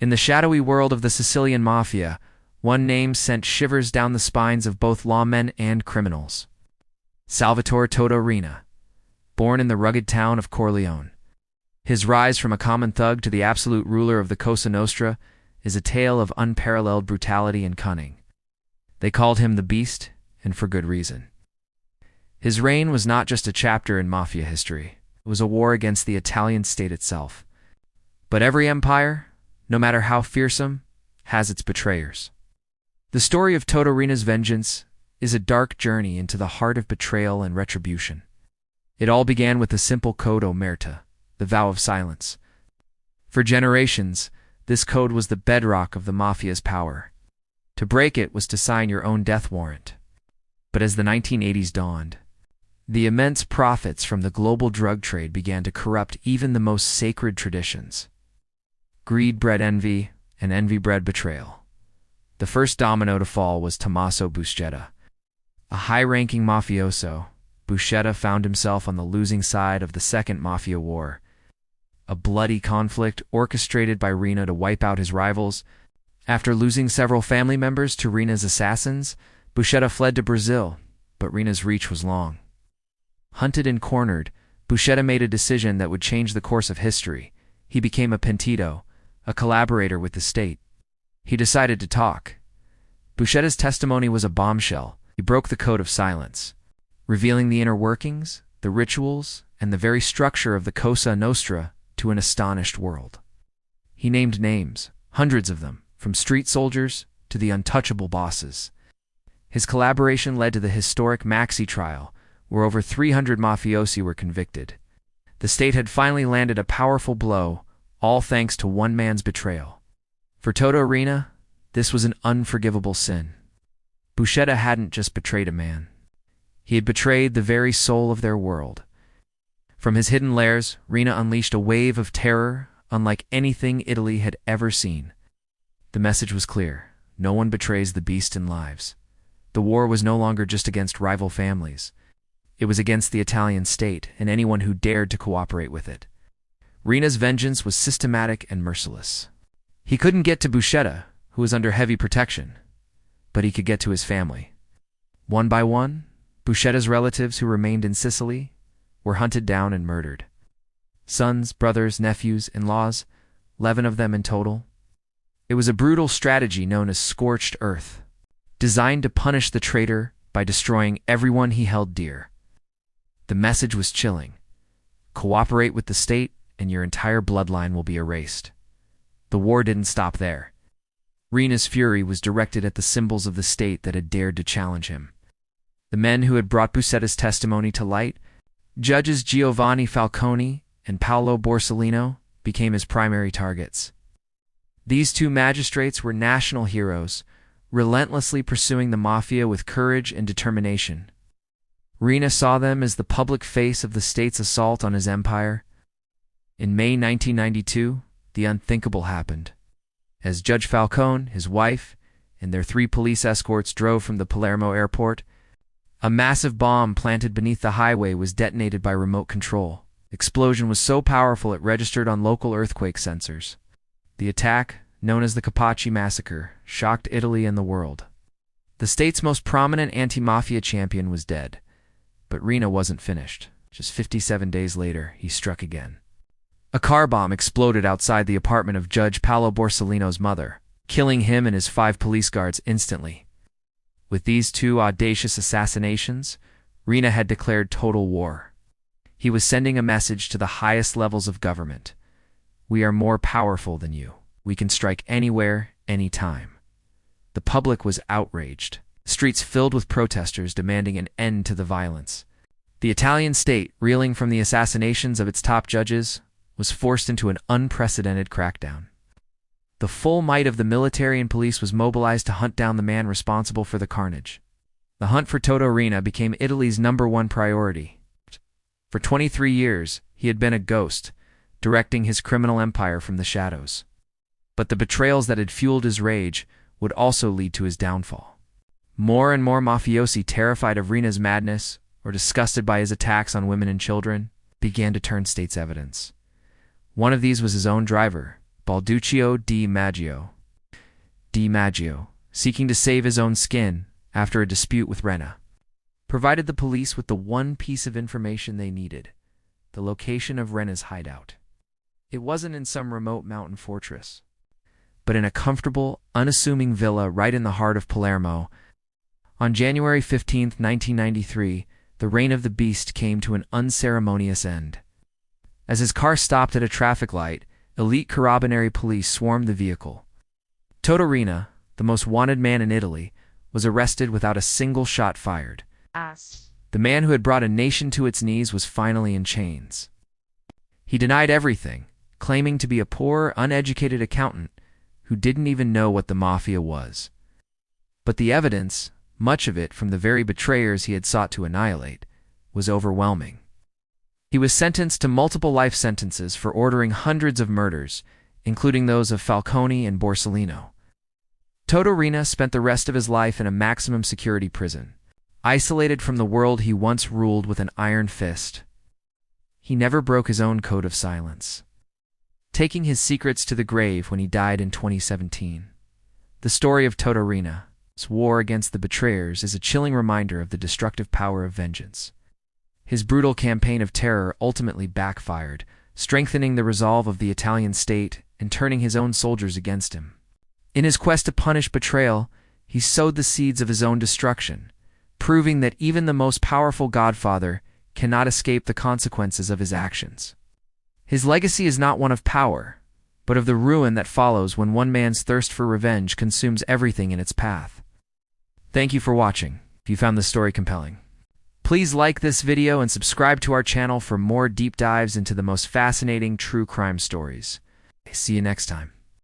In the shadowy world of the Sicilian Mafia, one name sent shivers down the spines of both lawmen and criminals. Salvatore Toto Riina, born in the rugged town of Corleone. His rise from a common thug to the absolute ruler of the Cosa Nostra is a tale of unparalleled brutality and cunning. They called him the Beast, and for good reason. His reign was not just a chapter in Mafia history. It was a war against the Italian state itself. But every empire, no matter how fearsome, has its betrayers. The story of Toto Riina's vengeance is a dark journey into the heart of betrayal and retribution. It all began with the simple code omerta, the vow of silence. For generations, this code was the bedrock of the Mafia's power. To break it was to sign your own death warrant. But as the 1980s dawned, the immense profits from the global drug trade began to corrupt even the most sacred traditions. Greed bred envy, and envy bred betrayal. The first domino to fall was Tommaso Buscetta. A high-ranking mafioso, Buscetta found himself on the losing side of the Second Mafia War, a bloody conflict orchestrated by Riina to wipe out his rivals. After losing several family members to Riina's assassins, Buscetta fled to Brazil, but Riina's reach was long. Hunted and cornered, Buscetta made a decision that would change the course of history. He became a pentito, a collaborator with the state. He decided to talk. Buscetta's testimony was a bombshell. He broke the code of silence, revealing the inner workings, the rituals, and the very structure of the Cosa Nostra to an astonished world. He named names, hundreds of them, from street soldiers to the untouchable bosses. His collaboration led to the historic Maxi trial, where over 300 mafiosi were convicted. The state had finally landed a powerful blow, all thanks to one man's betrayal. For Toto Riina, this was an unforgivable sin. Buscetta hadn't just betrayed a man. He had betrayed the very soul of their world. From his hidden lairs, Riina unleashed a wave of terror unlike anything Italy had ever seen. The message was clear. No one betrays the beast in lives. The war was no longer just against rival families. It was against the Italian state and anyone who dared to cooperate with it. Riina's vengeance was systematic and merciless. He couldn't get to Buscetta, who was under heavy protection, but he could get to his family. One by one, Buscetta's relatives who remained in Sicily were hunted down and murdered. Sons, brothers, nephews, in-laws, 11 of them in total. It was a brutal strategy known as scorched earth, designed to punish the traitor by destroying everyone he held dear. The message was chilling. Cooperate with the state, and your entire bloodline will be erased. The war didn't stop there. Riina's fury was directed at the symbols of the state that had dared to challenge him. The men who had brought Buscetta's testimony to light, judges Giovanni Falcone and Paolo Borsellino, became his primary targets. These two magistrates were national heroes, relentlessly pursuing the Mafia with courage and determination. Riina saw them as the public face of the state's assault on his empire. In May 1992, the unthinkable happened. As Judge Falcone, his wife, and their 3 police escorts drove from the Palermo airport, a massive bomb planted beneath the highway was detonated by remote control. The explosion was so powerful it registered on local earthquake sensors. The attack, known as the Capaci Massacre, shocked Italy and the world. The state's most prominent anti-mafia champion was dead. But Riina wasn't finished. Just 57 days later, he struck again. A car bomb exploded outside the apartment of Judge Paolo Borsellino's mother, killing him and his 5 police guards instantly. With these 2 audacious assassinations, Riina had declared total war. He was sending a message to the highest levels of government. We are more powerful than you. We can strike anywhere, anytime. The public was outraged. Streets filled with protesters demanding an end to the violence. The Italian state, reeling from the assassinations of its top judges, was forced into an unprecedented crackdown. The full might of the military and police was mobilized to hunt down the man responsible for the carnage. The hunt for Toto Riina became Italy's #1 priority. For 23 years, he had been a ghost, directing his criminal empire from the shadows. But the betrayals that had fueled his rage would also lead to his downfall. More and more mafiosi, terrified of Riina's madness or disgusted by his attacks on women and children, began to turn state's evidence. One of these was his own driver, Balduccio di Maggio. Di Maggio, seeking to save his own skin after a dispute with Renna, provided the police with the one piece of information they needed: the location of Renna's hideout. It wasn't in some remote mountain fortress, but in a comfortable, unassuming villa right in the heart of Palermo. On January 15, 1993, the reign of the beast came to an unceremonious end. As his car stopped at a traffic light, elite Carabinieri police swarmed the vehicle. Toto Riina, the most wanted man in Italy, was arrested without a single shot fired. The man who had brought a nation to its knees was finally in chains. He denied everything, claiming to be a poor, uneducated accountant who didn't even know what the Mafia was. But the evidence, much of it from the very betrayers he had sought to annihilate, was overwhelming. He was sentenced to multiple life sentences for ordering hundreds of murders, including those of Falcone and Borsellino. Toto Riina spent the rest of his life in a maximum security prison, isolated from the world he once ruled with an iron fist. He never broke his own code of silence, taking his secrets to the grave when he died in 2017. The story of Toto Riina's war against the betrayers is a chilling reminder of the destructive power of vengeance. His brutal campaign of terror ultimately backfired, strengthening the resolve of the Italian state and turning his own soldiers against him. In his quest to punish betrayal, he sowed the seeds of his own destruction, proving that even the most powerful godfather cannot escape the consequences of his actions. His legacy is not one of power, but of the ruin that follows when one man's thirst for revenge consumes everything in its path. Thank you for watching. If you found this story compelling, please like this video and subscribe to our channel for more deep dives into the most fascinating true crime stories. See you next time.